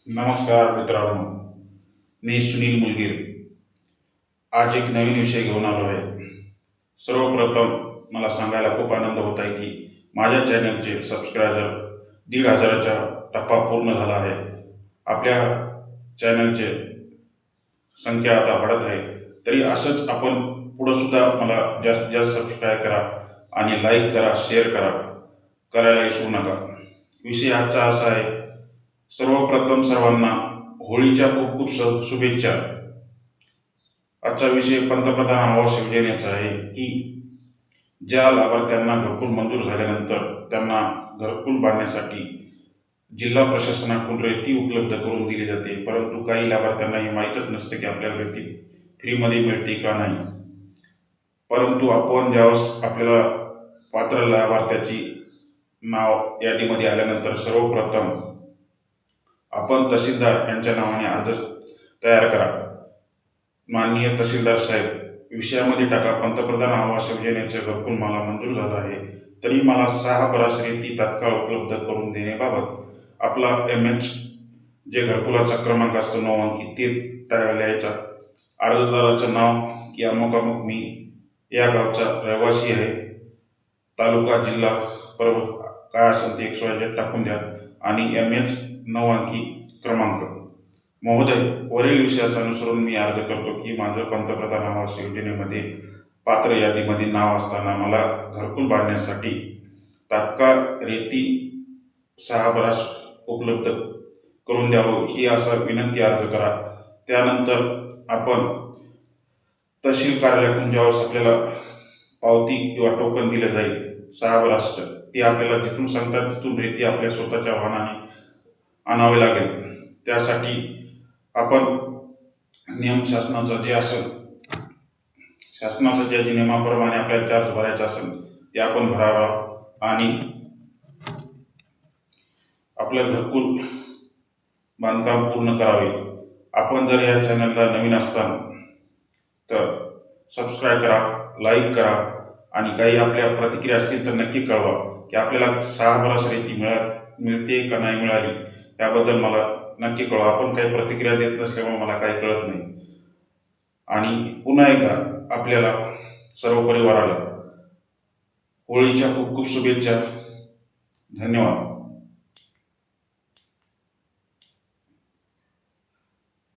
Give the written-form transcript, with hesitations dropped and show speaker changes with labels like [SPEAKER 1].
[SPEAKER 1] नमस्कार मित्रांनो, मी सुनील मुलगीर आज एक नवीन विषय घेऊन आलो आहे। सर्वप्रथम मला सांगायला खूप आनंद होत आहे की माझ्या चॅनलचे सबस्क्रायबर 1,500चा टप्पा पूर्ण झाला आहे। आपल्या चॅनलचे संख्या आता वाढत आहे, तरी असंच आपण पुढं सुद्धा मला जास्तीत जास्त सबस्क्राईब करा आणि लाईक करा, शेअर करायला विसरू नका। विषय आजचा असा आहे, सर्वप्रथम सर्वांना होळीच्या खूप खूप शुभेच्छा। आजचा विषय पंतप्रधान आवास योजनेचा आहे की ज्या लाभार्थ्यांना घरकुल मंजूर झाल्यानंतर त्यांना घरकुल बांधण्यासाठी जिल्हा प्रशासनाकडून रेती उपलब्ध करून दिली जाते, परंतु काही लाभार्थ्यांना हे माहीतच नसते की आपल्याला रेती फ्रीमध्ये मिळते का नाही। परंतु आपण ज्यावेळेस आपल्याला पात्र लाभार्थ्याची नाव यादीमध्ये आल्यानंतर सर्वप्रथम आपण तहसीलदार यांच्या नावाने अर्ज तयार करा। माननीय तहसीलदार साहेब, विषयामध्ये टाका पंतप्रधान आवास योजनेचे घरकुल मला मंजूर झालं आहे, तरी मला 6 बरास रेती तात्काळ उपलब्ध करून देण्याबाबत आपला MH जे घरकुलाचा क्रमांक असतो 9 अंकी ते लिहायचा। अर्जदाराचं नाव की अमुक अमुक मी या गावचा रहिवासी आहे, तालुका जिल्हा काय असेल ते XYZ टाकून द्या आणि MH 9 अंकी क्रमांक। महोदय, वरील विषयास अनुसरून मी अर्ज करतो की माझं पंतप्रधान आवास योजनेमध्ये पात्र यादीमध्ये नाव असताना मला घरकुल बांधण्यासाठी तात्काळ रेती 6 बरास उपलब्ध करून द्यावं ही असा विनंती अर्ज करा। त्यानंतर आपण तहसील कार्यालयातून ज्यावेळेस आपल्याला पावती किंवा टोकन दिलं जाईल 6 बरासचं, ते आपल्याला जिथून सांगतात तिथून रेती आपल्या स्वतःच्या वाहनाने आणावे लागेल। त्यासाठी आपण नियम शासनाचा जे असेल, शासनाच्या ज्या नियमाप्रमाणे आपल्याला चार्ज भरायचा असेल ते आपण भरावा आणि आपलं घरकुल बांधकाम पूर्ण करावे। आपण जर या चॅनलला नवीन असताल तर सबस्क्राईब करा, लाईक करा आणि काही आपल्या प्रतिक्रिया असतील तर नक्की कळवा की आपल्याला 6 बरास रेती मिळते का नाही मिळाली, याबद्दल मला नक्की कळवा। आपण काही प्रतिक्रिया देत नसल्यामुळे मला काही कळत नाही। आणि पुन्हा एकदा आपल्याला सर्व परिवाराला होळीच्या खूप खूप शुभेच्छा। धन्यवाद।